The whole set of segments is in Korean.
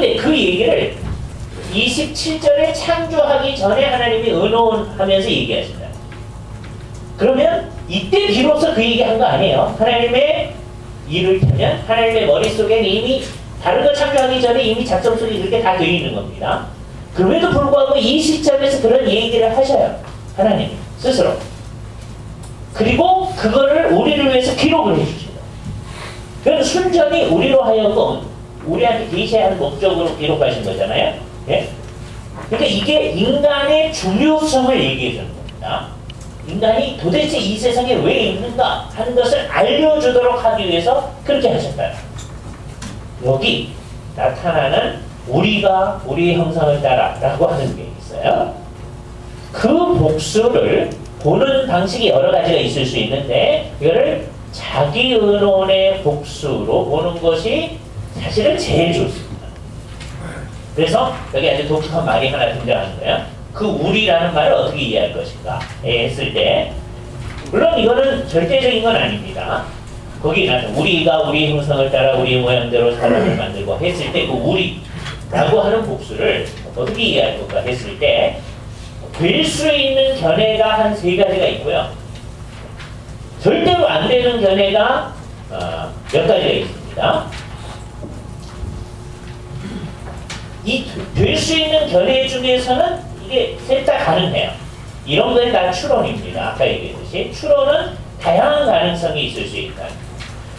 그런데 그 얘기를 27절에 창조하기 전에 하나님이 의논하면서 얘기하신다. 그러면 이때 비로소 그 얘기한 거 아니에요. 하나님의 이를테면 하나님의 머릿속에는 이미 다른 거 창조하기 전에 이미 작전 속에 그렇게 다 되어 있는 겁니다. 그럼에도 불구하고 이 시점에서 그런 얘기를 하셔요. 하나님 스스로. 그리고 그거를 우리를 위해서 기록을 해주시죠. 그건 순전히 우리로 하여금 우리한테 계시하는 목적으로 기록하신 거잖아요. 예? 그러니까 이게 인간의 중요성을 얘기해 주는 겁니다. 인간이 도대체 이 세상에 왜 있는가 하는 것을 알려주도록 하기 위해서 그렇게 하셨다. 여기 나타나는 우리가 우리의 형상을 따라 라고 하는 게 있어요. 그 복수를 보는 방식이 여러 가지가 있을 수 있는데 이거를 자기 의논의 복수로 보는 것이 사실은 제일 좋습니다. 그래서 여기 아주 독특한 말이 하나 등장하는 거예요. 그 우리라는 말을 어떻게 이해할 것인가 했을 때 물론 이거는 절대적인 건 아닙니다. 거기 나서 우리가 우리의 형상을 따라 우리의 모양대로 사람을 만들고 했을 때 그 우리라고 하는 복수를 어떻게 이해할 건가 했을 때 될 수 있는 견해가 한 세 가지가 있고요. 절대로 안 되는 견해가 몇 가지가 있습니다. 이 될 수 있는 견해 중에서는 이게 셋 다 가능해요. 이런 건 다 추론입니다. 아까 얘기했듯이 추론은 다양한 가능성이 있을 수 있다.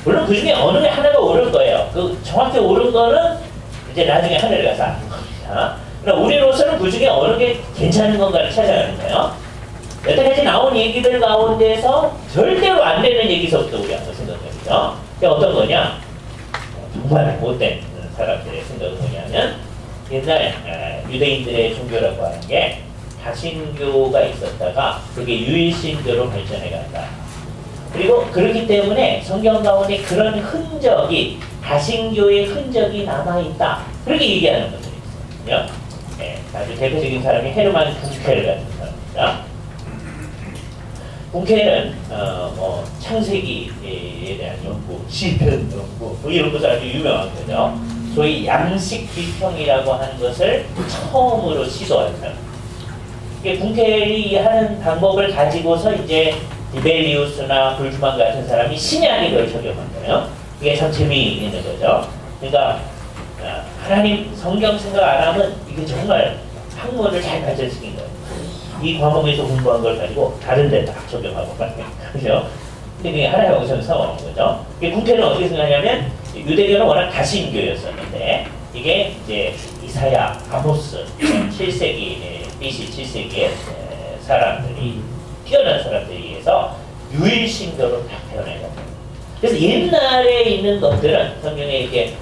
물론 그 중에 어느 하나가 옳을 거예요. 그 정확히 옳은 거는 이제 나중에 하늘에 가서 아는 겁니다. 그러나 우리로서는 그 중에 어느 게 괜찮은 건가를 찾아가는 거예요. 여태까지 나온 얘기들 가운데서 절대로 안 되는 얘기서부터 우리 한번 생각해보죠. 그게 어떤 거냐? 정말 못된 사람들의 생각은 뭐냐면 옛날 유대인들의 종교라고 하는 게 다신교가 있었다가 그게 유일신교로 발전해 간다. 그리고 그렇기 때문에 성경 가운데 그런 흔적이 다신교의 흔적이 남아있다. 그렇게 얘기하는 분들이 있거든요. 네, 아주 대표적인 사람이 헤르만 붕켈 같은 사람입니다. 붕켈은 창세기에 대한 연구, 시편 연구 뭐 이런 것을 아주 유명한 거죠. 소위 양식 비평이라고 하는 것을 처음으로 시도한 사람. 붕켈이 하는 방법을 가지고서 이제 디벨리우스나 불주만 같은 사람이 신약에 그걸 적용한 거예요. 이게 참 재미있는 거죠. 그러니까 하나님 성경 생각 안 하면 이게 정말 학문을 잘 발전시킨 거예요. 이 과목에서 공부한 걸 가지고 다른 데 딱 적용하고 그죠? 근데 그게 하나의 영성을 사오는 거죠. 붕켈은 어떻게 생각하냐면 유대교는 워낙 다신교였었는데 이게 이제 이사야, 아모스 7세기 BC 7세기의 사람들이 뛰어난 사람들에 의해서 유일신교로 딱 태어나요. 그래서 옛날에 있는 것들은 성경에 이렇게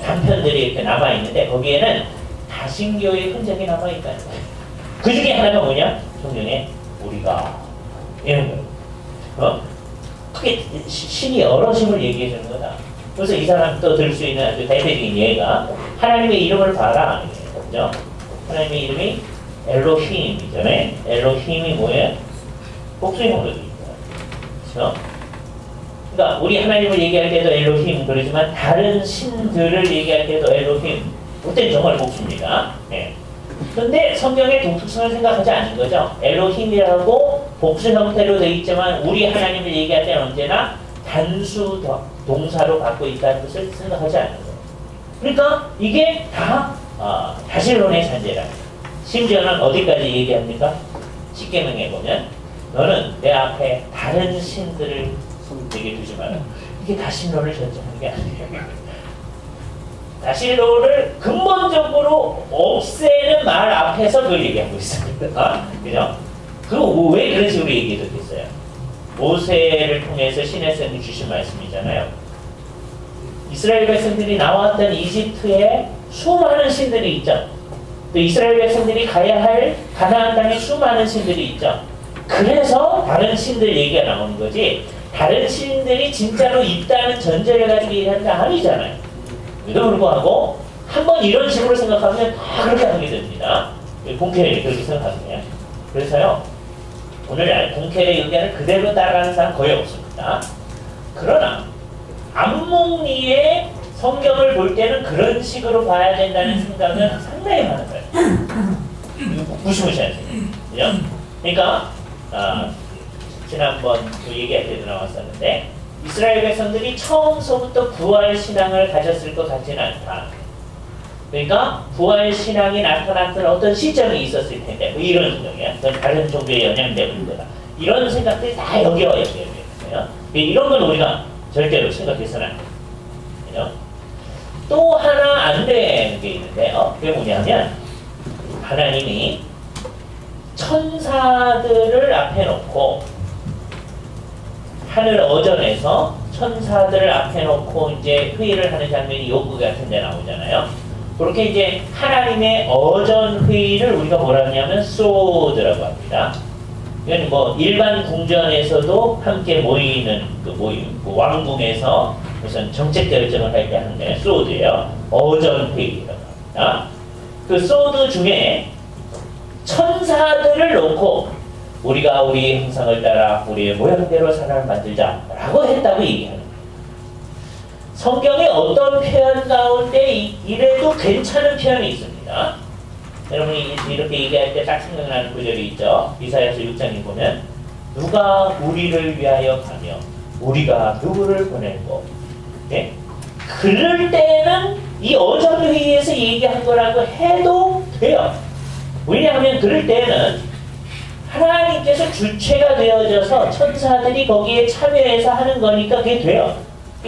단편들이 이렇게 남아있는데 거기에는 다신교의 흔적이 남아있다는 거예요. 그 중에 하나가 뭐냐? 성경에 우리가 이런 거예요. 크게 신이 여러심을 얘기해 주는 거다. 그래서 이 사람 또 들 수 있는 아주 대표적인 예가 하나님의 이름을 봐라. 그죠? 하나님의 이름이 엘로힘이잖아요. 엘로힘이 뭐예요? 복수형으로 되어 있어요. 그러니까 우리 하나님을 얘기할 때도 엘로힘 그러지만 다른 신들을 얘기할 때도 엘로힘. 그때는 정말 복수입니다. 네. 그런데 성경의 독특성을 생각하지 않는 거죠. 엘로힘이라고 복수 형태로 되어 있지만 우리 하나님을 얘기할 때는 언제나 단수 동사로 갖고 있다는 것을 생각하지 않는 거예요. 그러니까 이게 다 다신론의 산재라. 심지어는 어디까지 얘기합니까? 십계명에 보면 너는 내 앞에 다른 신들을 내게 두지 마라. 이게 다신론을 전제하는 게 아니에요. 다신론을 근본적으로 없애는 말 앞에서 그걸 얘기하고 있습니다. 그죠? 그거 왜 그런 식으로 얘기했겠어요? 모세를 통해서 신의 성이 주신 말씀이잖아요. 이스라엘 백성들이 나왔던 이집트에 수많은 신들이 있죠. 또 이스라엘 백성들이 가야 할 가나안 땅에 수많은 신들이 있죠. 그래서 다른 신들 얘기가 나오는 거지 다른 신들이 진짜로 있다는 전제를 가지고 얘기하는 게 아니잖아요. 그래도 불구하고 한번 이런 식으로 생각하면 다 그렇게 하게 됩니다. 붕켈이 그렇게 생각하거든요. 그래서요 오늘날 붕켈의 의견을 그대로 따라가는 사람 거의 없습니다. 그러나 암몽리의 성경을 볼 때는 그런 식으로 봐야 된다는 생각은 상당히 많은 거예요. 무시무시한 생각. 그러니까 지난번 그 얘기할 때도 나왔었는데 이스라엘 백성들이 처음서부터 부활 신앙을 가졌을 것 같지는 않다. 그러니까 부활 신앙이 나타났던 어떤 시점이 있었을 텐데 뭐 이런 생각이야. 그건 다른 종교의 영향 때문이다. 이런 생각들이 다 여기와 연결되어요. 이런 건 우리가 절대로 생각해서는 안 돼요. 또 하나 안 되는 게 있는데요. 그게 뭐냐면 하나님이 천사들을 앞에 놓고 하늘 어전에서 천사들을 앞에 놓고 이제 회의를 하는 장면이 욥기 같은 데 나오잖아요. 그렇게 이제 하나님의 어전 회의를 우리가 뭐라 하냐면 소드라고 합니다. 이건 뭐 일반 궁전에서도 함께 모이는 그 모임, 그 왕궁에서 무슨 정책 결정을 할 때 하는 게 소드예요. 어전 회의라고 합니다. 그 소드 중에 천사들을 놓고 우리가 우리의 형상을 따라 우리의 모양대로 사람을 만들자 라고 했다고 얘기하는 거예요. 성경의 어떤 표현 가운데 이래도 괜찮은 표현이 있습니다. 여러분이 이렇게 얘기할 때 딱 생각나는 구절이 있죠. 이사야서 6장에 보면 누가 우리를 위하여 가며 우리가 누구를 보내고 네? 그럴 때는 이 어전회의에서 얘기한 거라고 해도 돼요. 왜냐하면 그럴 때는 하나님께서 주체가 되어져서 천사들이 거기에 참여해서 하는 거니까 그게 돼요.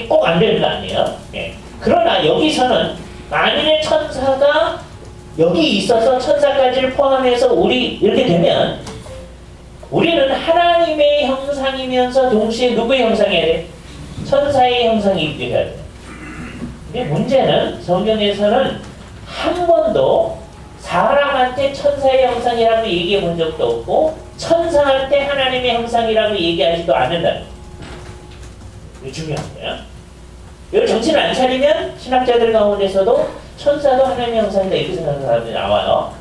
꼭 안 되는 거 아니에요. 예. 그러나 여기서는 만일에 천사가 여기 있어서 천사까지를 포함해서 우리 이렇게 되면 우리는 하나님의 형상이면서 동시에 누구의 형상이어야 돼? 천사의 형상이 되어야 돼. 근데 문제는 성경에서는 한 번도 사람한테 천사의 형상이라고 얘기해 본 적도 없고 천사한테 하나님의 형상이라고 얘기하지도 않는다는 거예요. 이게 중요한 거예요. 이걸 정신을 안 차리면 신학자들 가운데서도 천사도 하나님의 형상이다 이렇게 생각하는 사람들이 나와요.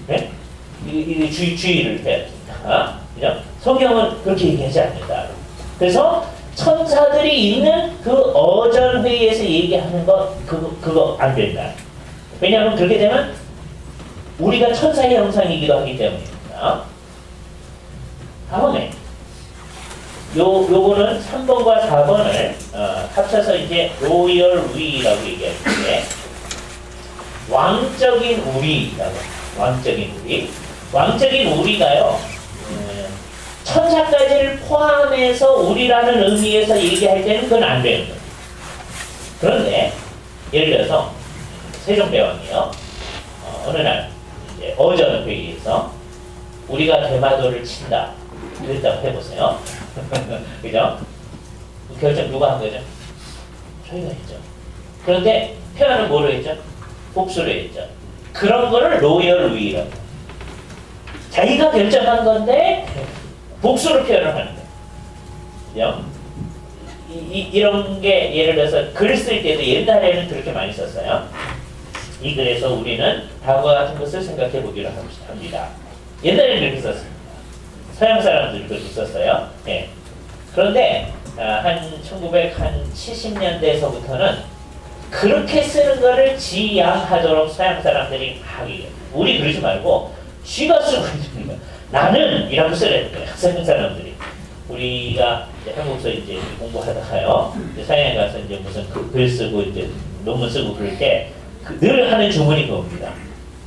네? 이게 주의를 해야 됩니다. 그죠? 성경은 그렇게 얘기하지 않는다. 그래서 천사들이 있는 그 어전회의에서 얘기하는 것 그거 안 된다. 왜냐하면 그렇게 되면 우리가 천사의 형상이기도 하기 때문입니다. 다음에 요거는 3번과 4번을 합쳐서 이제 로열 위라고 얘기할 때 왕적인 우리라고 왕적인 우리. 왕적인 우리가요 천사까지를 포함해서 우리라는 의미에서 얘기할 때는 그건 안 되는 거예요. 그런데 예를 들어서 세종대왕이요 어느 날 이제 어전 회의에서 우리가 대마도를 친다 그랬다고 해보세요. 그죠? 그 결정 누가 한 거죠? 저희가 했죠. 그런데 표현은 뭐로 했죠? 복수로 했죠. 그런 거를 로열 위라고. 자기가 결정한 건데 복수로 표현을 하는 거예요. 그죠? 이런 게 예를 들어서 글 쓸 때도 옛날에는 그렇게 많이 썼어요. 이 글에서 우리는 다음과 같은 것을 생각해 보기로 합니다. 옛날에는 그렇게 썼습니다. 서양 사람들이 그렇게 썼어요. 네. 그런데 한 1970년대에서부터는 그렇게 쓰는 거를 지양하도록 서양 사람들이 하기. 우리 그러지 말고 쥐가 쓰고 있는 거야. 나는 이라고 쓰라는 거야. 서양 사람들이. 우리가 이제 한국서 이제 공부하다가요. 이제 서양에 가서 이제 무슨 글 쓰고 이제 논문 쓰고 그럴 때 늘 하는 주문이 그겁니다.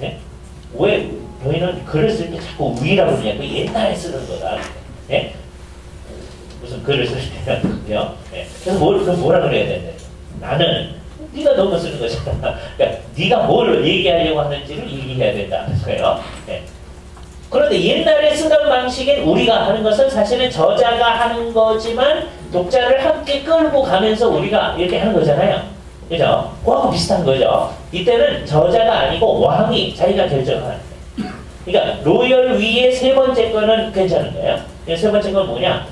네? 왜 너희는 글을 쓸 때 자꾸 위라고 그러냐? 그 옛날에 쓰는 거다. 네? 무슨 글을 쓸 때는요. 네. 그래서 그럼 뭐라 그래야 되는데? 나는 네가 논문 쓰는 거잖아. 그러니까 네가 뭘 얘기하려고 하는지를 얘기해야 된다는 거예요. 네. 그런데 옛날에 쓰던 방식인 우리가 하는 것은 사실은 저자가 하는 거지만 독자를 함께 끌고 가면서 우리가 이렇게 하는 거잖아요. 그죠? 그거하고 비슷한 거죠. 이때는 저자가 아니고 왕이 자기가 결정하는 거예요. 그러니까 로열 위의 세 번째 거는 괜찮은 거예요. 세 번째 건 뭐냐?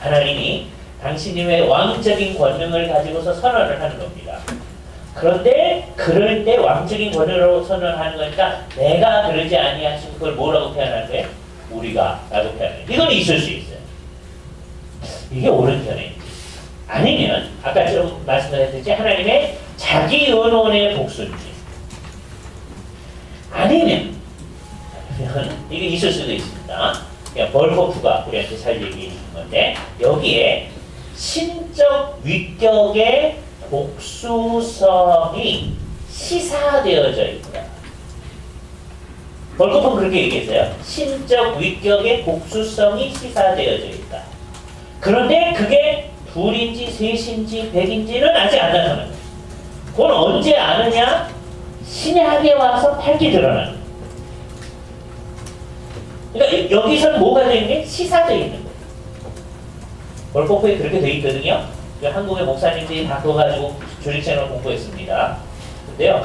하나님이 당신님의 왕적인 권능을 가지고서 선언을 하는 겁니다. 그런데 그럴 때 왕적인 권능으로 선언하는 거니까 내가 그러지 아니하신 그걸 뭐라고 표현하는 거예요? 우리가 라고 표현해요. 이건 있을 수 있어요. 이게 옳은 견해인지 아니면 아까 좀 말씀드렸듯이 하나님의 자기 은원의 복수인지 아니면 이게 있을 수도 있습니다. 그러니까 벌코프가 우리한테 잘 얘기해 주는 건데 여기에 신적 위격의 복수성이 시사되어져 있다. 벌코프는 그렇게 얘기했어요. 신적 위격의 복수성이 시사되어져 있다. 그런데 그게 둘인지 셋인지 백인지는 아직 안 나타나는 거예요. 그건 언제 아느냐? 신약에 와서 밝게 드러나는 거예요. 그러니까 여기서는 뭐가 되어 있는 게 시사되어 있는 거예요. 벌코프에 그렇게 되어 있거든요. 한국의 목사님들이 바꿔가지고 조직 채널 공부했습니다. 근데요,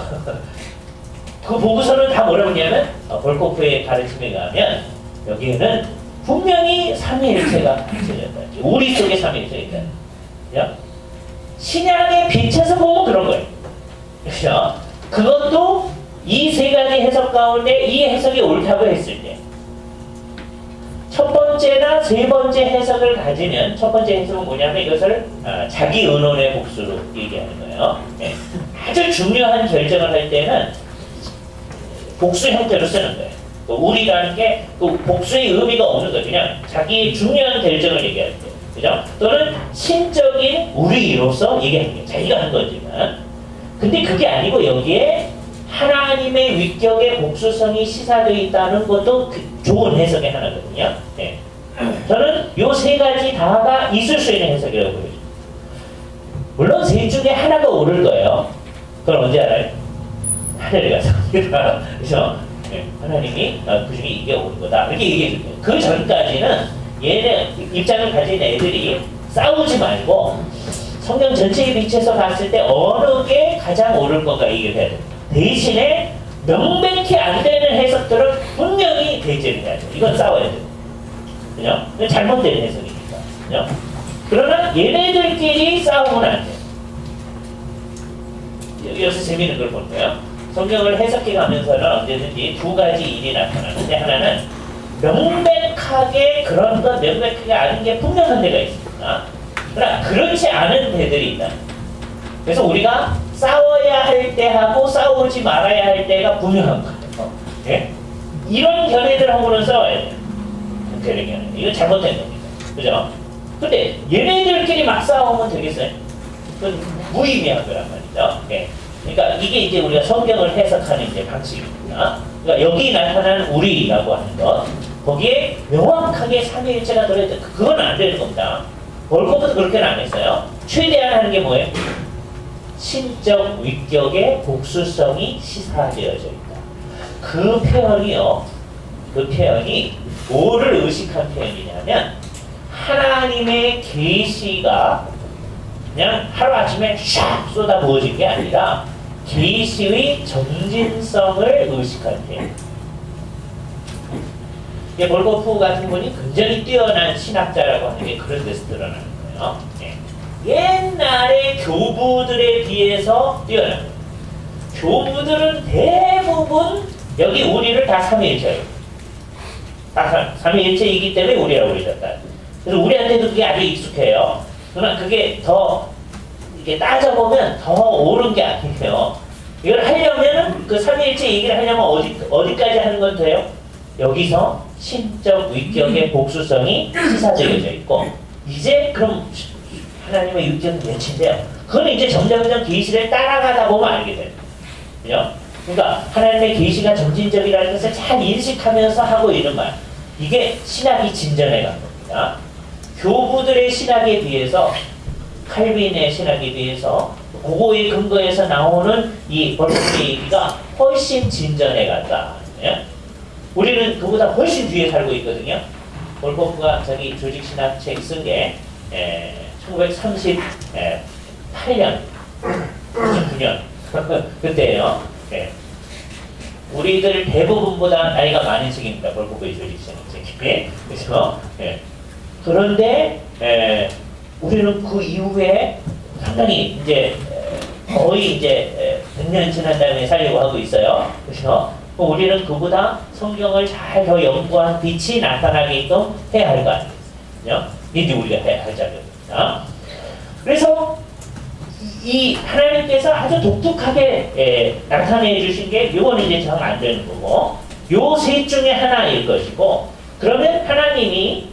그 보고서는 다 뭐라고 했냐면, 벌코프의 가르침에 가면, 여기에는 분명히 삼위일체가 발생된다. 우리 속에 삼위일체가 있다. 신약의 빛에서 보면 그런 거예요. 그렇죠? 그것도 이 세 가지 해석 가운데 이 해석이 옳다고 했을 때, 첫 번째나 세 번째 해석을 가지면 첫 번째 해석은 뭐냐면 이것을 자기 은원의 복수로 얘기하는 거예요. 네. 아주 중요한 결정을 할 때는 복수 형태로 쓰는 거예요. 우리라는 게 또 복수의 의미가 없는 거예요. 그냥 자기 중요한 결정을 얘기할 때. 그죠? 또는 신적인 우리로서 얘기하는 거예요. 자기가 한 거지만. 근데 그게 아니고 여기에 하나님의 위격의 복수성이 시사되어 있다는 것도 좋은 해석의 하나거든요. 네. 저는 이 세 가지 다가 있을 수 있는 해석이라고 보여요. 물론 셋 중에 하나가 옳을 거예요. 그걸 언제 알아요? 하늘에 가서. 그래서 네. 하나님이 그 중에 이게 옳은 거다. 이렇게 얘기해 줄게요. 그 전까지는 얘네 입장을 가진 애들이 싸우지 말고 성경 전체에 비춰서 봤을 때 어느 게 가장 옳을 건가 얘기를 해야 돼요. 대신에 명백히 안 되는 해석들은 분명히 대제를 해야 돼요. 이건 싸워야 돼요. 그죠? 잘못된 해석이니까. 그죠? 그러나 얘네들끼리 싸우면 안 돼요. 여기서 재미있는 걸 볼 거예요. 성경을 해석해 가면서는 언제든지 두 가지 일이 나타나는데 하나는 명백하게 그런 것 명백하게 아는 게 분명한 데가 있습니다. 그러나 그렇지 않은 데들이 있다. 그래서 우리가 싸워야 할 때하고 싸우지 말아야 할 때가 분명한 거예요. 예? 이런 견해들하고는 싸워야 돼요. 그런 견해. 이건 잘못된 겁니다. 그죠? 근데 얘네들끼리 막 싸우면 되겠어요? 그건 무의미한 거란 말이죠. 예. 그러니까 이게 이제 우리가 성경을 해석하는 이제 방식입니다. 그러니까 여기 나타난 우리라고 하는 것, 거기에 명확하게 삼위일체가 들어있다. 그건 안 되는 겁니다. 벌코프도 그렇게는 안 했어요. 최대한 하는 게 뭐예요? 신적 위격의 복수성이 시사되어져 있다. 그 표현이요. 그 표현이 뭐를 의식한 표현이냐면 하나님의 계시가 그냥 하루아침에 샥 쏟아 부어진 게 아니라 계시의 점진성을 의식한 표현. 벌코프 같은 분이 굉장히 뛰어난 신학자라고 하는 게 그런 데서 드러나는 거예요. 네. 옛날의 교부들에 비해서 뛰어난 거예요. 교부들은 대부분 여기 우리를 다 삼위일체예요. 다 삼위일체이기 때문에 우리라고 그러셨다. 그래서 우리한테도 그게 아주 익숙해요. 그러나 그게 더 이렇게 따져보면 더 옳은 게 아니에요. 이걸 하려면 그 삼위일체 얘기를 하려면 어디까지 하는 건 돼요? 여기서 신적 위격의 복수성이 시사되어져 있고 이제 그럼 하나님의 위격은 몇인데요? 그건 이제 점점 계시를 따라가다 보면 알게 돼요. 그죠? 그러니까 하나님의 계시가 점진적이라는 것을 잘 인식하면서 하고 있는 말. 이게 신학이 진전해 간 겁니다. 교부들의 신학에 비해서 칼빈의 신학에 비해서 그거의 근거에서 나오는 이 벌코프의 얘기가 훨씬 진전해 갔다. 예? 우리는 그보다 훨씬 뒤에 살고 있거든요. 벌코프가 자기 조직신학 책 쓴 게 1938년, 99년 그때예요. 예. 우리들 대부분보다 나이가 많은 책입니다. 벌코프의 조직신학 책이. 그래서 예. 그런데 우리는 그 이후에 상당히 이제 거의 이제 100년 지난 다음에 살려고 하고 있어요. 그래서 우리는 그보다 성경을 잘 더 연구한 빛이 나타나게끔 해야 할 거 아니겠어요? 이제 우리가 해야 할 작업입니다. 그래서 이 하나님께서 아주 독특하게 나타내 주신 게 이거는 이제 정 안 되는 거고 요 셋 중에 하나일 것이고 그러면 하나님이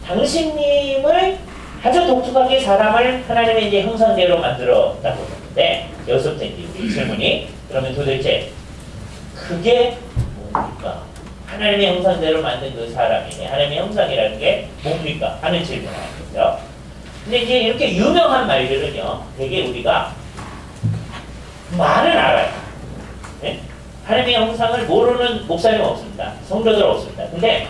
당신님을 아주 독특하게 사람을 하나님의 이제 형상대로 만들었다고 하는데 여기서부터 이제 우리 질문이 그러면 도대체 그게 뭡니까? 하나님의 형상대로 만든 그 사람이네. 하나님의 형상이라는 게 뭡니까? 하는 질문을 하는 거죠. 근데 이제 이렇게 유명한 말들은요, 되게 우리가 말은 알아요. 네? 하나님의 형상을 모르는 목사님 없습니다. 성도들 없습니다. 근데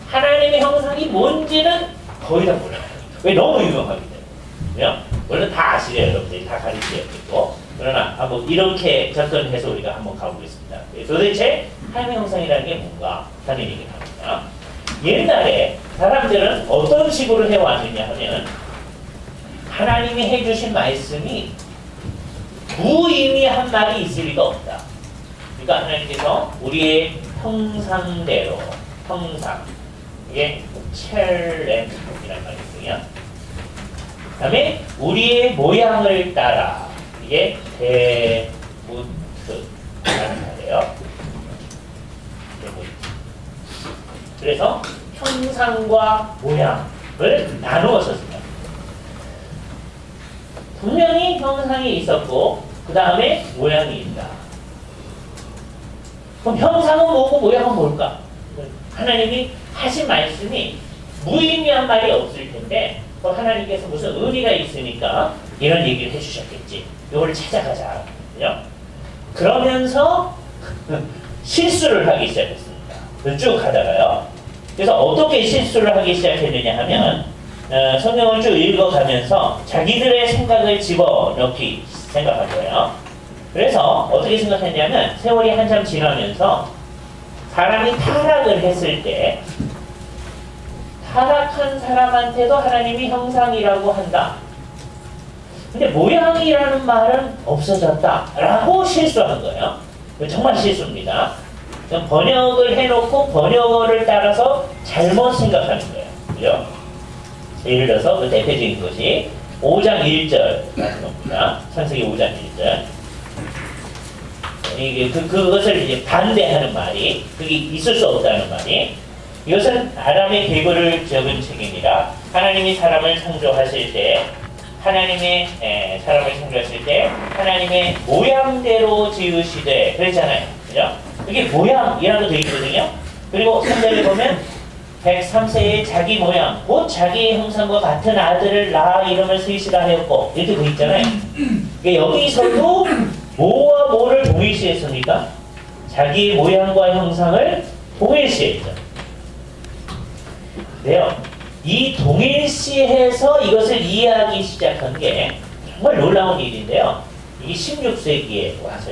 하나님의 형상이 뭔지는 거의 다 몰라요. 왜? 너무 유명하기 때문에. 물론 다 아시죠, 여러분들이 다 가르치셨겠고. 그러나 한번 이렇게 접근해서 우리가 한번 가보겠습니다. 도대체 하나님의 형상이라는 게 뭔가 하는 얘기를 합니다. 옛날에 사람들은 어떤 식으로 해왔느냐 하면 하나님이 해주신 말씀이 무의미한 말이 있을 리가 없다. 그러니까 하나님께서 우리의 형상대로 형상 이게 첼렘이라는 말이 있고요. 그 다음에 우리의 모양을 따라 이게 데무트라는 말이에요. 그래서 형상과 모양을 나누어서 씁니다. 분명히 형상이 있었고 그 다음에 모양이 있다. 그럼 형상은 뭐고 모양은 뭘까? 하나님이 하신 말씀이 무의미한 말이 없을 텐데 하나님께서 무슨 의미가 있으니까 이런 얘기를 해주셨겠지. 이걸 찾아가자. 그죠? 그러면서 실수를 하기 시작했습니다. 쭉 가다가요. 그래서 어떻게 실수를 하기 시작했느냐 하면 성경을 쭉 읽어가면서 자기들의 생각을 집어넣기 생각한 거예요. 그래서 어떻게 생각했냐면 세월이 한참 지나면서 사람이 타락을 했을 때 타락한 사람한테도 하나님이 형상이라고 한다. 근데 모양이라는 말은 없어졌다 라고 실수한 거예요. 정말 실수입니다. 번역을 해놓고 번역어를 따라서 잘못 생각하는 거예요. 그죠? 예를 들어서 그 대표적인 것이 5장 1절 같은 겁니다. 창세기 5장 1절. 이게 그것을 이제 반대하는 말이, 그게 있을 수 없다는 말이, 이것은 아담의 계보를 적은 책임이라 하나님이 사람을 창조하실 때, 사람을 창조하실 때 하나님의 모양대로 지으시되 그랬잖아요. 그죠? 그게 모양이라고 되어 있거든요. 그리고 3절에 보면 103세의 자기 모양, 곧 자기의 형상과 같은 아들을 낳아 이름을 셋이라 하였고 이렇게 되어 있잖아요. 그러니까 여기서도 뭐와 뭐를 동일시했습니까? 자기의 모양과 형상을 동일시했죠. 네요. 이 동일시해서 이것을 이해하기 시작한 게 정말 놀라운 일인데요. 이게 16세기에 와서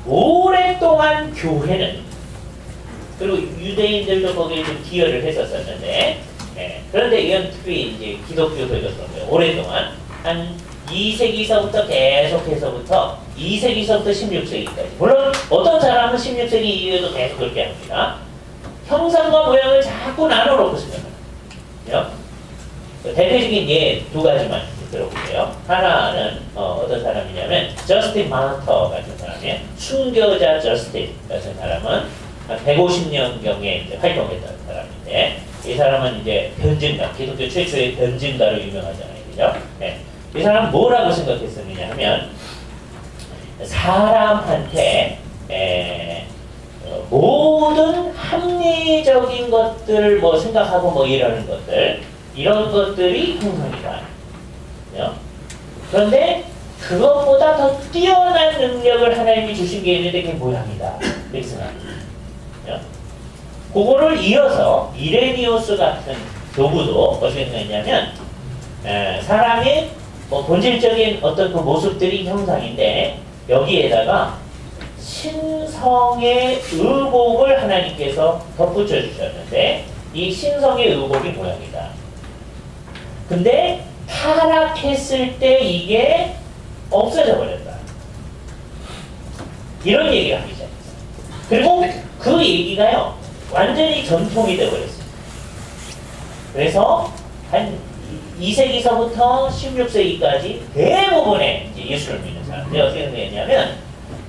오랫동안 교회는 그리고 유대인들도 거기에 좀 기여를 했었었는데 그런데 이건 특히 이제 기독교회가 그런데 오랫동안 한 2세기서부터 계속해서부터 2세기서부터 16세기까지 물론 어떤 사람은 16세기 이후에도 계속 그렇게 합니다. 형상과 모양을 자꾸 나눠놓고 생각합니다. 대표적인 예 두 가지만 들어보세요. 하나는 어떤 사람이냐면 저스틴 마터 같은 사람이에요. 순교자 저스틴 같은 사람은 한 150년경에 활동했던 사람인데 이 사람은 이제 변증가, 기독교 최초의 변증가로 유명하잖아요. 그죠? 네. 이 사람은 뭐라고 생각했었느냐 하면 사람한테 모든 합리적인 것들을 뭐 생각하고 뭐 이러는 것들 이런 것들이 형상이다. 그런데 그것보다 더 뛰어난 능력을 하나님이 주신 게 있는데 그게 모양이다. 이렇게 생각합니다. 그거를 이어서 이레니우스 같은 교부도 어떻게 생각했냐면 사람의 뭐 본질적인 어떤 그 모습들이 형상인데 여기에다가 신성의 의복을 하나님께서 덧붙여 주셨는데 이 신성의 의복이 모양이다. 근데 타락했을 때 이게 없어져 버렸다. 이런 얘기를 하기 시작했어요. 그리고 그 얘기가요 완전히 전통이 되어버렸어요. 그래서 한 2세기서부터 16세기까지 대부분의 이제 예수를 믿는 사람들이 어떻게 되냐면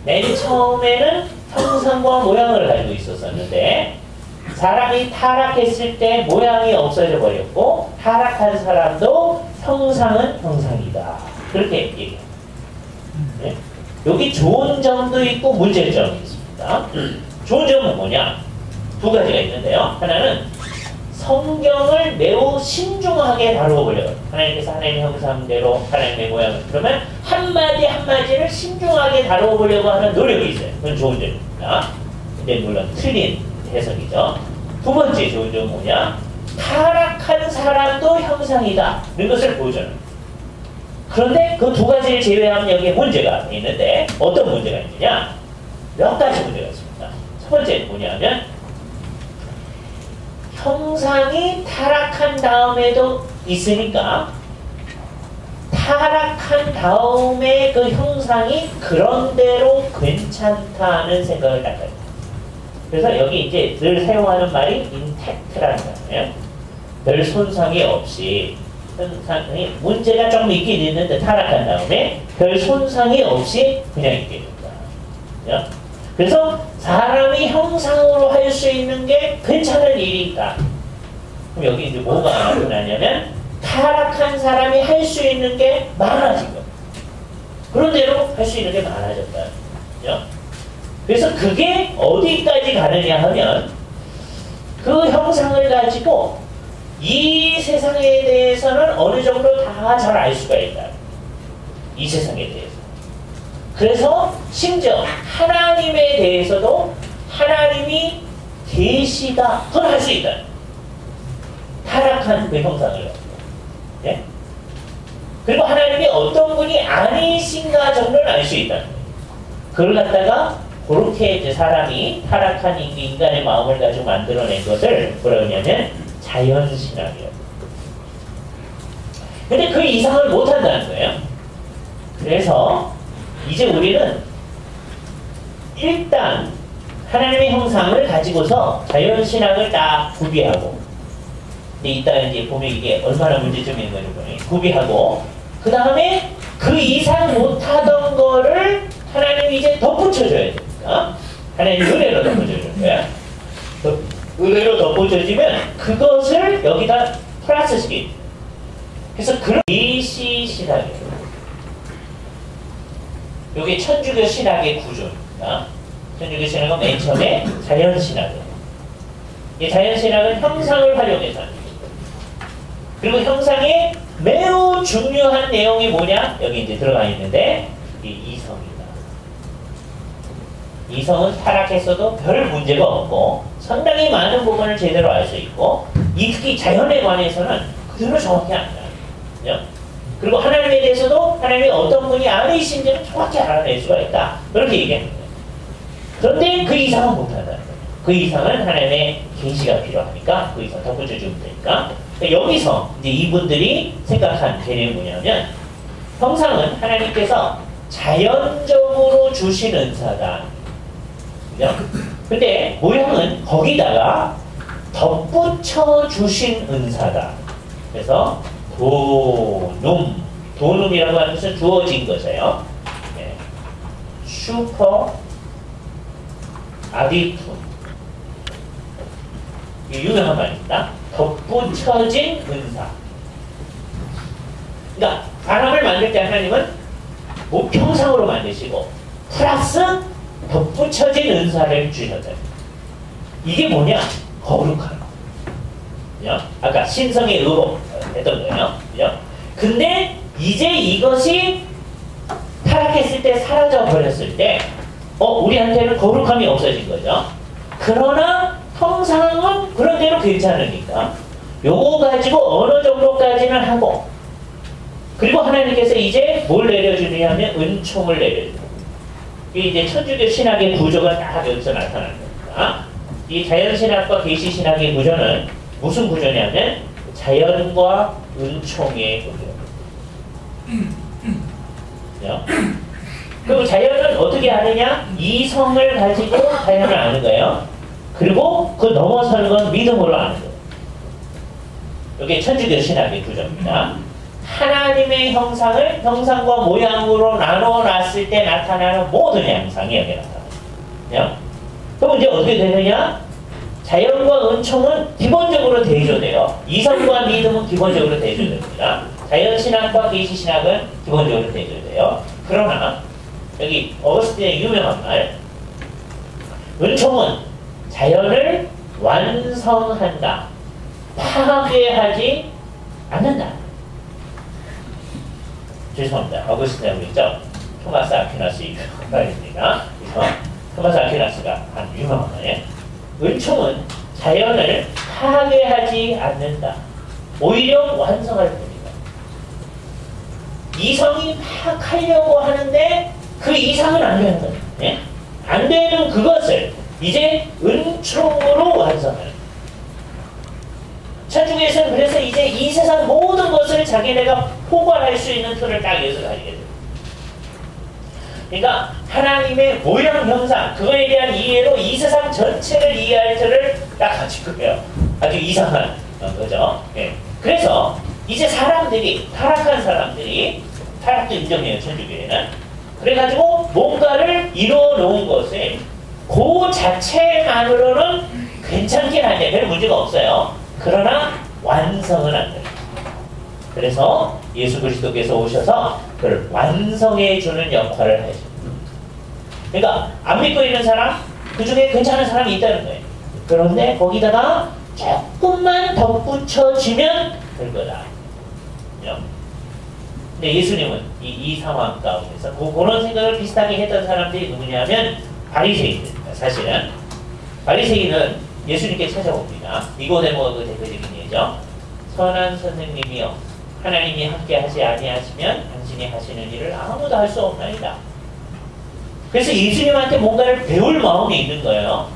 맨 처음에는 형상과 모양을 가지고 있었었는데 사람이 타락했을 때 모양이 없어져 버렸고 타락한 사람도 형상은 형상이다. 그렇게 얘기해요. 네? 여기 좋은 점도 있고 문제점이 있습니다. 좋은 점은 뭐냐? 두 가지가 있는데요. 하나는 성경을 매우 신중하게 다루어 보려고 해요. 하나님께서 하나님의 형상대로 하나님의 모양을 그러면 한마디 한마디를 신중하게 다루어 보려고 하는 노력이 있어요. 그건 좋은 점입니다. 근데 물론 틀린 해석이죠. 두 번째 좋은 점은 뭐냐? 타락한 사람도 형상이다. 이런 것을 보여줘요. 그런데 그 두 가지를 제외하면 여기에 문제가 있는데 어떤 문제가 있느냐? 몇 가지 문제가 있습니다. 첫 번째는 뭐냐면 형상이 타락한 다음에도 있으니까 타락한 다음에 그 형상이 그런대로 괜찮다는 생각을 갖다 요 그래서 여기 이제 늘 사용하는 말이 인택트라는 거예요. 별 손상이 없이 손상이 문제가 조금 있긴 있는데 타락한 다음에 별 손상이 없이 그냥 있게 됩니다. 그래서 사람이 형상으로 할 수 있는 게 괜찮은 일이 있다. 그럼 여기 이제 뭐가 나타나냐면 타락한 사람이 할 수 있는 게 많아진 거예요. 그런 대로 할 수 있는 게 많아졌다. 그래서 그게 어디까지 가느냐 하면 그 형상을 가지고 이 세상에 대해서는 어느 정도 다 잘 알 수가 있다. 이 세상에 대해서. 그래서 심지어 하나님에 대해서도 하나님이 계시다. 그걸 할 수 있다. 타락한 그 형상을 가지고. 예? 그리고 하나님이 어떤 분이 아니신가 정도는 알 수 있다. 그걸 갖다가 그렇게 이제 사람이 타락한 인간의 마음을 가지고 만들어낸 것을 뭐라 그러냐면 자연신학이에요. 근데 그 이상을 못한다는 거예요. 그래서 이제 우리는 일단 하나님의 형상을 가지고서 자연신학을 딱 구비하고 근데 이따 이제 보면 이게 얼마나 문제점이 있는 건지 구비하고 그 다음에 그 이상 못하던 거를 하나님이 이제 덧붙여줘야 됩니다. 하나님 은혜로 덧붙여줘야 돼요. 은혜로 덧붙여지면 그것을 여기다 플러스 시키. 그래서 그런 BC 신학이에요. 이게 천주교 신학의 구조입니다. 천주교 신학은 맨 처음에 자연신학이에요. 이 자연신학은 형상을 활용해서 합니다. 그리고 형상에 매우 중요한 내용이 뭐냐? 여기 이제 들어가 있는데 이 이성이다. 이성은 타락했어도 별 문제가 없고 상당히 많은 부분을 제대로 알 수 있고 특히 자연에 관해서는 그대로 정확히 안다. 그리고 하나님에 대해서도 하나님이 어떤 분이 아니신지는 정확히 알아낼 수가 있다. 그렇게 얘기합니다. 그런데 그 이상은 못한다는 거예요. 그 이상은 하나님의 계시가 필요하니까 그 이상 덧붙여주면 되니까 여기서 이제 이분들이 생각한 개념이 뭐냐면 형상은 하나님께서 자연적으로 주신 은사다. 근데 모양은 거기다가 덧붙여 주신 은사다. 그래서 도눔이라고 하는 것은 주어진 것이에요. 네. 슈퍼 아디툼. 유명한 말입니다. 덧붙여진 은사. 그러니까 사람을 만들 때 하나님은 목형상으로 만드시고 플러스 덧붙여진 은사를 주셨다. 이게 뭐냐? 거룩한 거. 아까 신성의 의로 했던 거예요. 근데 이제 이것이 타락했을 때 사라져 버렸을 때 우리한테는 거룩함이 없어진 거죠. 그러나 형상은 그런 대로 괜찮으니까 요거 가지고 어느 정도까지는 하고 그리고 하나님께서 이제 뭘 내려주느냐 하면 은총을 내려줍니다. 이게 이제 천주교 신학의 구조가 딱 여기서 나타나는 겁니다. 이 자연신학과 계시신학의 구조는 무슨 구조냐면 자연과 은총의 구조예요. 그리고 자연은 어떻게 하느냐? 이성을 가지고 자연을 아는 거예요. 그리고 그 넘어서는 건 믿음으로 아는 거예요. 이게 천주교 신학의 구조입니다. 하나님의 형상과 모양으로 나눠놨을 때 나타나는 모든 양상이 여기 나타납니다. 그럼 이제 어떻게 되느냐? 자연과 은총은 기본적으로 대조돼요. 이성과 믿음은 기본적으로 대조됩니다. 자연신학과 계시신학은 기본적으로 대조돼요. 그러나 여기 어거스틴의 유명한 말, 은총은 자연을 완성한다, 파괴하지 않는다. 죄송합니다. 어거스틴이라고 했죠? 토마스 아퀴나스의 말입니다. 그래서 토마스 아퀴나스가 한 유명한 말이에요. 은총은 자연을 파괴하지 않는다. 오히려 완성할 뿐이다. 이성이 파악하려고 하는데 그 이상은 안 되는 거예요. 예? 안 되는 그것을 이제 은총으로 완성하는. 천주교에서는 그래서 이제 이 세상 모든 것을 자기네가 포괄할 수 있는 틀을 딱 여기서 가지게 됩니다. 그러니까 하나님의 모양 형상, 그거에 대한 이해로 이 세상 전체를 이해할 틀을 딱 가지고 있고요. 아주 이상한 거죠. 예. 그래서 이제 사람들이, 타락한 사람들이, 타락도 인정해요, 천주교에는. 그래가지고 뭔가를 이루어 놓은 것에 그 자체만으로는 괜찮긴 한데 별 문제가 없어요. 그러나 완성은 안 됩니다. 그래서 예수 그리스도께서 오셔서 그걸 완성해 주는 역할을 하십니다. 그러니까 안 믿고 있는 사람, 그 중에 괜찮은 사람이 있다는 거예요. 그런데 거기다가 조금만 덧붙여지면 될 거다. 근데 예수님은 이 상황 가운데서 그런 생각을 비슷하게 했던 사람들이 누구냐면 바리새인입니다. 사실은 바리새인은 예수님께 찾아옵니다. 니고데모가 그 대표적인 예죠. 선한 선생님이여, 하나님이 함께 하지 아니하시면 당신이 하시는 일을 아무도 할 수 없나이다. 그래서 예수님한테 뭔가를 배울 마음이 있는 거예요.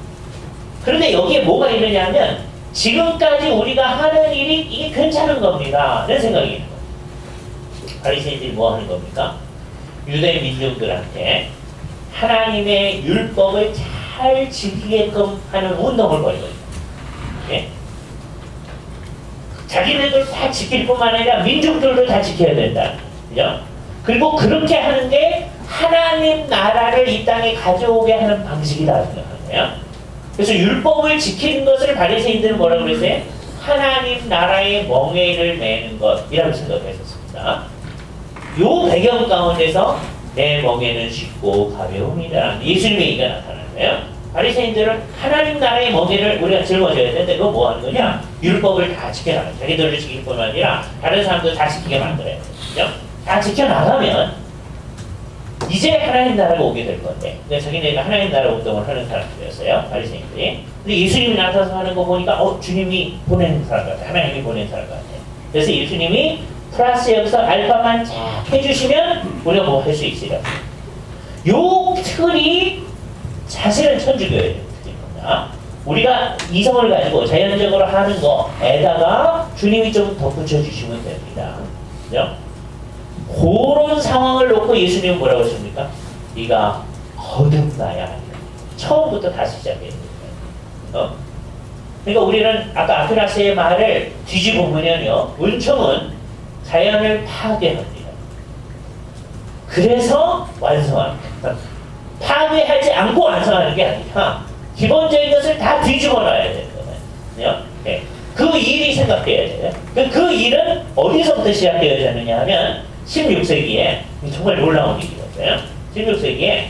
그런데 여기에 뭐가 있느냐면 지금까지 우리가 하는 일이 이게 괜찮은 겁니다. 라는 생각이 있는 거예요. 바리새인들이 뭐 하는 겁니까? 유대 민족들한테 하나님의 율법을 잘 지키게끔 하는 운동을 벌이거든요. 예? 자기네들 다 지킬 뿐만 아니라 민족들도 다 지켜야 된다. 그죠? 그리고 그렇게 하는 게 하나님 나라를 이 땅에 가져오게 하는 방식이다 생각하는 거예요. 그래서 율법을 지키는 것을 바리새인들은 뭐라고 그랬어요? 하나님 나라의 멍에를 매는 것이라고 생각을 했었습니다. 요 배경 가운데서 내 멍에는 쉽고 가벼움이다. 예수님의 얘기가 나타나는 거예요. 바리새인들은 하나님 나라의 멍에를 우리가 짊어져야 되는데 그거 뭐 하는 거냐? 율법을 다 지켜나가요. 자기들을 지킬 뿐만 아니라 다른 사람도 다 지키게 만들어야 돼요. 다 지켜나가면 이제 하나님 나라가 오게 될 건데, 자기네가 하나님 나라 운동을 하는 사람들이었어요, 바리새인들이. 근데 예수님이 나타나서 하는 거 보니까 주님이 보낸 사람 같아, 하나님이 보낸 사람 같아. 그래서 예수님이 플러스 여기서 알파만 쫙 해주시면 우리가 뭐 할 수 있으려. 요 틀이 사실은 천주교의 특징입니다. 우리가 이성을 가지고 자연적으로 하는 거에다가 주님이 좀 덧붙여 주시면 됩니다. 그죠? 그런 상황을 놓고 예수님은 뭐라고 하십니까? 네가 거듭나야 한다. 처음부터 다시 시작해야 된다. 그러니까 우리는 아까 아크나스의 말을 뒤집어 보면요, 은총은 자연을 파괴합니다. 그래서 완성합니다. 파괴하지 않고 완성하는 게 아니라 기본적인 것을 다 뒤집어 놔야 되는 거예요. 네. 그 일이 생각돼야 돼요. 그 일은 어디서부터 시작되어야 하느냐 하면 16세기에 정말 놀라운 일이었어요. 16세기에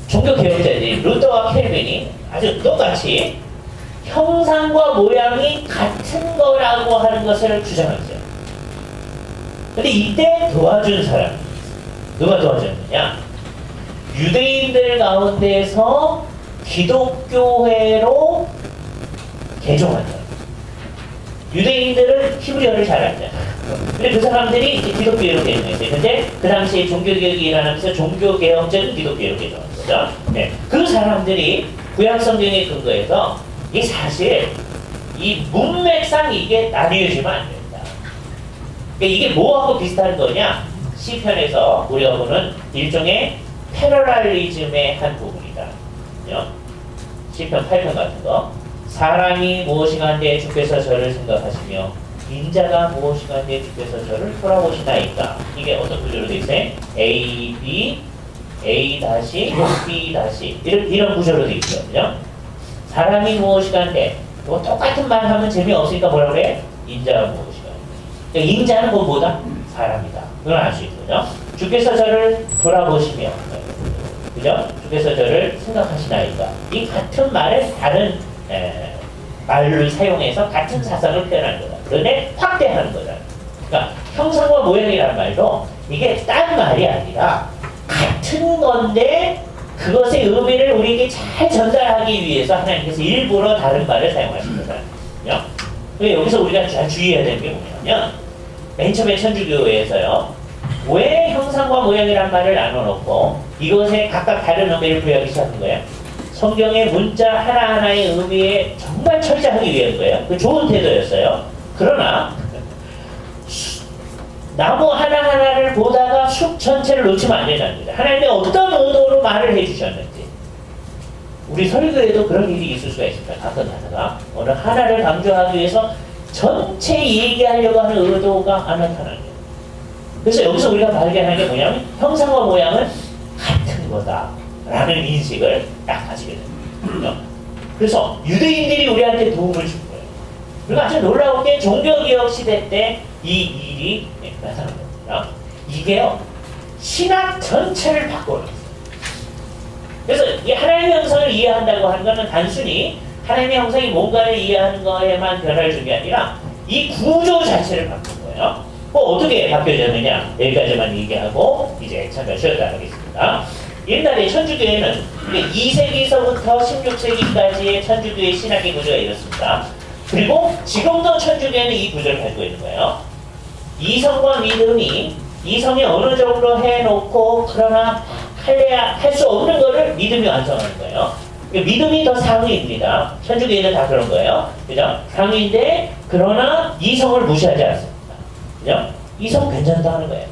종교개혁자들이 루터와 켈빈이 아주 똑같이 형상과 모양이 같은 거라고 하는 것을 주장했어요. 근데 이때 도와준 사람이 있어요. 누가 도와줬느냐? 유대인들 가운데서 기독교회로 개종한 사람. 유대인들은 히브리어를 잘 알잖아요. 근데 그 사람들이 기독교회로 개종했어요. 근데 그 당시에 종교개혁이 일어나면서 종교개혁자는 기독교회로 개종한 거죠. 네. 그 사람들이 구약성경에 근거해서 이 사실 이 문맥상 이게 나뉘어지면 안 된다. 그러니까 이게 뭐하고 비슷한 거냐? 시편에서 우리가 보는 일종의 패러랄리즘의 한 부분이다. 시편 8편 같은 거. 사랑이 무엇이간데 주께서 저를 생각하시며 인자가 무엇이간데 주께서 저를 돌아보시나이까. 이게 어떤 구조로 되어 있어요? A, B, A 다시, B 다시 이런 구조로 되어 있죠. 그죠? 사랑이 무엇이간데 뭐 똑같은 말 하면 재미없으니까 뭐라 그래? 인자가 무엇이간데. 그러니까 인자는 뭐다? 사람이다. 그걸 알 수 있거든요. 주께서 저를 돌아보시며, 그죠? 주께서 저를 생각하시나이까. 이 같은 말을 다른 말을 사용해서 같은 사상을 표현하는 거다. 그런데 확대하는 거다. 그러니까 형상과 모양이라는 말도 이게 딴 말이 아니라 같은 건데 그것의 의미를 우리에게 잘 전달하기 위해서 하나님께서 일부러 다른 말을 사용하신 거다. 여기서 우리가 잘 주의해야 되는 게 뭐냐면 맨 처음에 천주교에서요. 왜 형상과 모양이란 말을 나눠놓고 이것에 각각 다른 의미를 부여하기 시작한 거예요? 성경의 문자 하나하나의 의미에 정말 철저하기 위한 거예요. 그 좋은 태도였어요. 그러나 나무 하나하나를 보다가 숲 전체를 놓치면 안 된다는 거죠. 하나님이 어떤 의도로 말을 해주셨는지. 우리 설교에도 그런 일이 있을 수가 있습니다. 가끔 하다가 어느 하나를 강조하기 위해서 전체 얘기하려고 하는 의도가 안 나타나는 거예요. 그래서 여기서 우리가 발견하는 게 뭐냐면 형상과 모양은 같은 거다라는 인식을 딱 가지게 됩니다. 그래서 유대인들이 우리한테 도움을 준 거예요. 그리고 아주 놀라운 게 종교개혁 시대 때 이 일이 나타난 겁니다. 이게요, 신학 전체를 바꿔놨어요. 그래서 이 하나님의 형상을 이해한다고 하는 것은 단순히 하나님의 형상이 뭔가를 이해하는 거에만 변화를 준 게 아니라 이 구조 자체를 바꾼 거예요. 어떻게 바뀌어졌느냐, 여기까지만 얘기하고 이제 잠깐 쉬었다 하겠습니다. 옛날에 천주교에는 2세기서부터 16세기까지의 천주교의 신학의 구조가 이렇습니다. 그리고 지금도 천주교에는 이 구조를 가지고 있는 거예요. 이성과 믿음이, 이성이 어느 정도 해놓고 그러나 할 수 없는 거를 믿음이 완성하는 거예요. 믿음이 더 상위입니다. 천주교에는 다 그런 거예요. 그죠? 상위인데 그러나 이성을 무시하지 않습니다. 그죠? 이성 괜찮다 하는 거예요.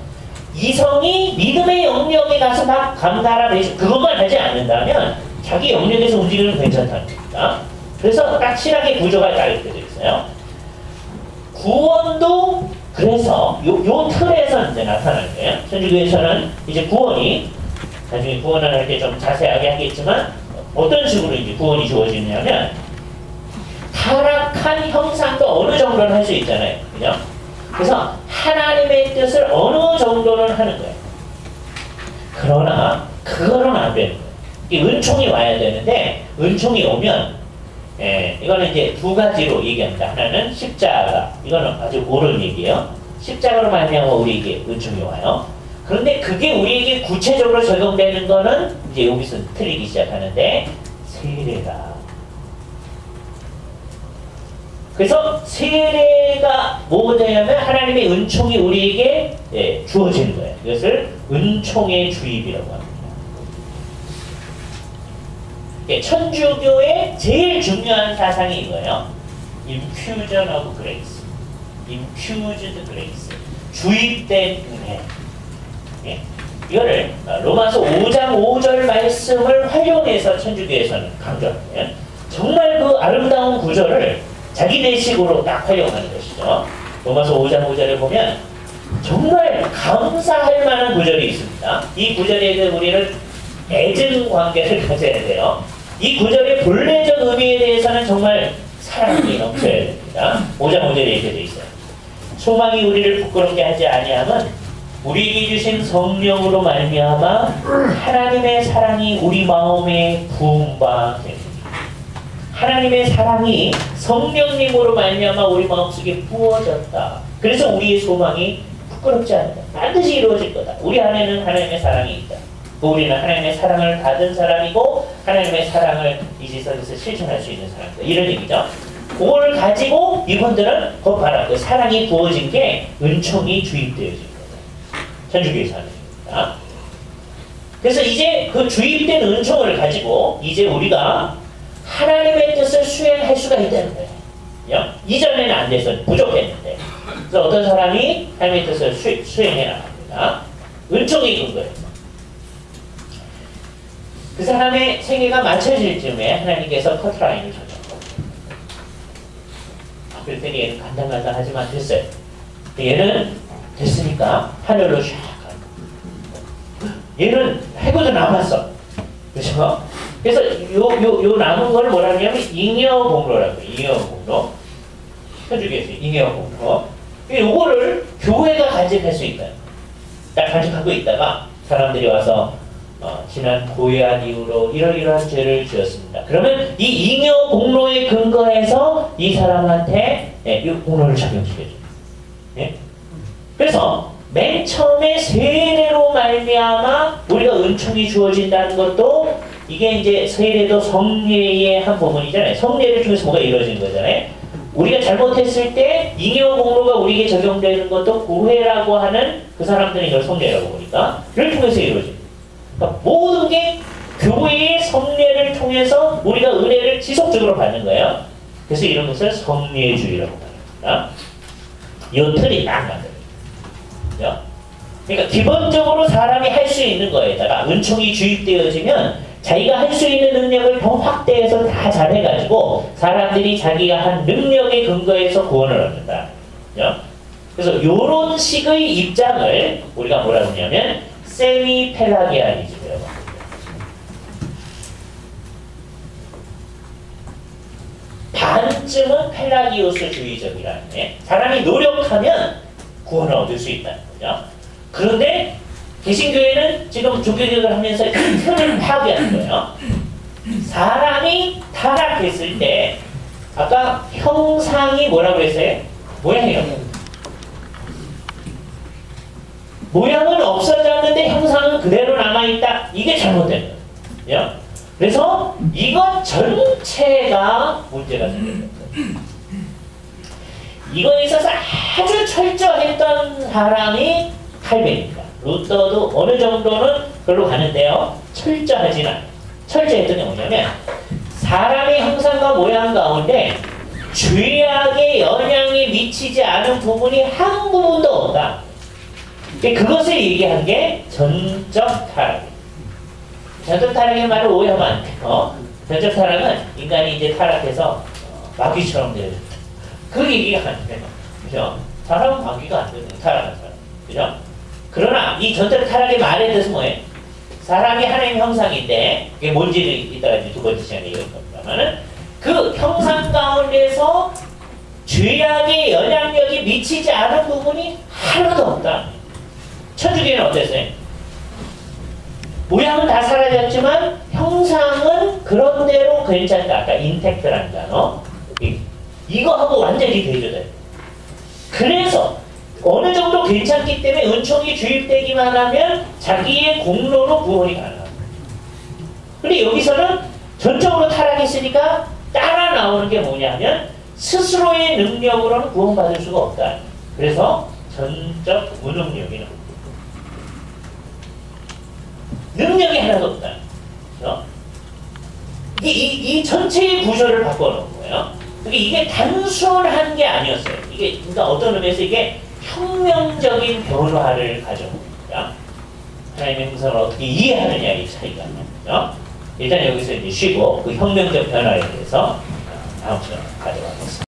이성이 믿음의 영역에 가서 막 감사하라 해서 그것만 하지 않는다면 자기 영역에서 움직이는 괜찮다는 겁니다. 그래서 딱 신학의 구조가 딱 이렇게 되어 있어요. 구원도 그래서 요 틀에서 이제 나타나는 거예요. 천주교에서는 이제 구원이 나중에 구원을 할 때 좀 자세하게 하겠지만 어떤 식으로 이제 구원이 주어지냐면 타락한 형상도 어느 정도는 할 수 있잖아요. 그죠? 그래서 하나님의 뜻을 어느 정도는 하는 거예요. 그러나 그거는 안 되는 거예요. 이 은총이 와야 되는데 은총이 오면 이거는 이제 두 가지로 얘기합니다. 하나는 십자가, 이거는 아주 옳은 얘기예요. 십자가로 말미암아 우리에게 은총이 와요. 그런데 그게 우리에게 구체적으로 적용되는 거는 이제 여기서 틀리기 시작하는데 세례다. 그래서 세례가 뭐냐면 하나님의 은총이 우리에게 주어지는 거예요. 이것을 은총의 주입이라고 합니다. 천주교의 제일 중요한 사상이 이거예요. Infusion of Grace. Infused Grace. 주입된 은혜. 이거를 로마서 5장 5절 말씀을 활용해서 천주교에서는 강조하는 거예요. 정말 그 아름다운 구절을 자기네식으로 딱 활용하는 것이죠. 로마서 5장 5절을 보면 정말 감사할 만한 구절이 있습니다. 이 구절에 대해 우리는 애증 관계를 가져야 돼요. 이 구절의 본래적 의미에 대해서는 정말 사랑이 넘쳐야 됩니다. 5장 5절에 이렇게 되어 있어요. 소망이 우리를 부끄럽게 하지 아니함은 우리에게 주신 성령으로 말미암아 하나님의 사랑이 우리 마음에 부은 바 됩니다. 하나님의 사랑이 성령님으로 말미암아 우리 마음속에 부어졌다. 그래서 우리의 소망이 부끄럽지 않다. 반드시 이루어질 거다. 우리 안에는 하나님의 사랑이 있다. 우리는 하나님의 사랑을 받은 사람이고 하나님의 사랑을 이 세상에서 실천할 수 있는 사람이다. 이런 얘기죠. 그걸 가지고 이분들은 그 봐라. 그 사랑이 부어진 게 은총이 주입되어진 거다. 천주교에서 하는 얘기입니다. 그래서 이제 그 주입된 은총을 가지고 이제 우리가 하나님의 뜻을 수행할 수가 있다는 거예요. 이전에는 안 돼서 부족했는데. 그래서 어떤 사람이 하나님의 뜻을 수행해 나갑니다. 은총이 근거예요. 그 사람의 생애가 마쳐질 즈음에 하나님께서 커트라인을 쳤죠. 그랬더니 얘는 간당간당하지만 됐어요. 얘는 됐으니까 하늘로 샥 가는. 얘는 해고도 남았어. 그렇죠? 그래서 요 남은 걸 뭐라 하냐면 잉여공로라고 해요. 잉여공로. 표주기에서 잉여공로. 요거를 교회가 간직할 수 있다. 딱 간직하고 있다가 사람들이 와서 지난 고해한 이후로 이러이러한 죄를 지었습니다. 그러면 이 잉여 공로에 근거해서 이 사람한테 이 공로를 적용시켜줘요. 예? 그래서 맨 처음에 세례로 말미암아 우리가 은총이 주어진다는 것도 이게 이제 세례도 성례의 한 부분이잖아요. 성례를 통해서 뭐가 이루어진 거잖아요. 우리가 잘못했을 때 잉여 공로가 우리에게 적용되는 것도 구회라고 하는 그 사람들이 이걸 성례라고 보니까 그를 통해서 이루어집니다. 그러니까 모든 게 교회의 성례를 통해서 우리가 은혜를 지속적으로 받는 거예요. 그래서 이런 것을 성례주의라고 말합니다. 이 틀이 딱 만들어요. 그러니까 기본적으로 사람이 할 수 있는 거에다가 은총이 주입되어지면 자기가 할 수 있는 능력을 더 확대해서 다 잘해가지고 사람들이 자기가 한 능력에 근거해서 구원을 얻는다. 그래서 이런 식의 입장을 우리가 뭐라고 하냐면 세미 펠라기아니즘이라고 합니다. 반쯤은 펠라기오스주의적이라는 게 사람이 노력하면 구원을 얻을 수 있다는 거죠. 그런데 개신교회는 지금 종교개혁을 하면서 이 틀을 파괴하는 거예요. 사람이 타락했을 때 아까 형상이 뭐라고 했어요? 모양이요. 모양은 없어졌는데 형상은 그대로 남아있다. 이게 잘못된 거예요. 그래서 이것 전체가 문제가 생겼어요. 이거에 있어서 아주 철저했던 사람이 칼빈입니다. 루터도 어느 정도는 그걸로 가는데요. 철저하진 않아요. 철저했던 게 뭐냐면 사람의 형상과 모양 가운데 죄악의 영향이 미치지 않은 부분이 한 부분도 없다. 그것을 얘기한 게 전적 타락입니다. 전적 타락의 말을 오해하면 안 돼요. 전적 타락은 인간이 이제 타락해서 마귀처럼 돼요. 그 얘기가 안 돼요. 그죠? 사람은 마귀가 안 돼요. 타락한 사람. 그죠? 그러나 이 전적 타락의 말에 대해서 뭐예요? 사람이 하나님의 형상인데 그게 뭔지를 이따가 이제 두 번째 시간에 얘기할 겁니다만은 그 형상 가운데서 죄악의 영향력이 미치지 않은 부분이 하나도 없다. 천주교는 어땠어요? 모양은 다 사라졌지만 형상은 그런대로 괜찮다. 아까 인텍트라는 단어. 이거하고 완전히 대조돼요. 그래서 어느 정도 괜찮기 때문에 은총이 주입되기만 하면 자기의 공로로 구원이 가능합니다. 근데 여기서는 전적으로 타락했으니까 따라 나오는 게 뭐냐면 스스로의 능력으로는 구원받을 수가 없다. 그래서 전적 무능력이 나옵니다. 능력이 하나도 없다. 그렇죠? 이 전체의 구조를 바꿔놓은 거예요. 이게 단순한 게 아니었어요. 이게 그러니까 어떤 의미에서 이게 혁명적인 변화를 가져옵니다. 하나님의 형상을 어떻게 이해하느냐의 차이가 나죠. 일단 여기서 이제 쉬고 그 혁명적 변화에 대해서 다음 시간에 가져가겠습니다.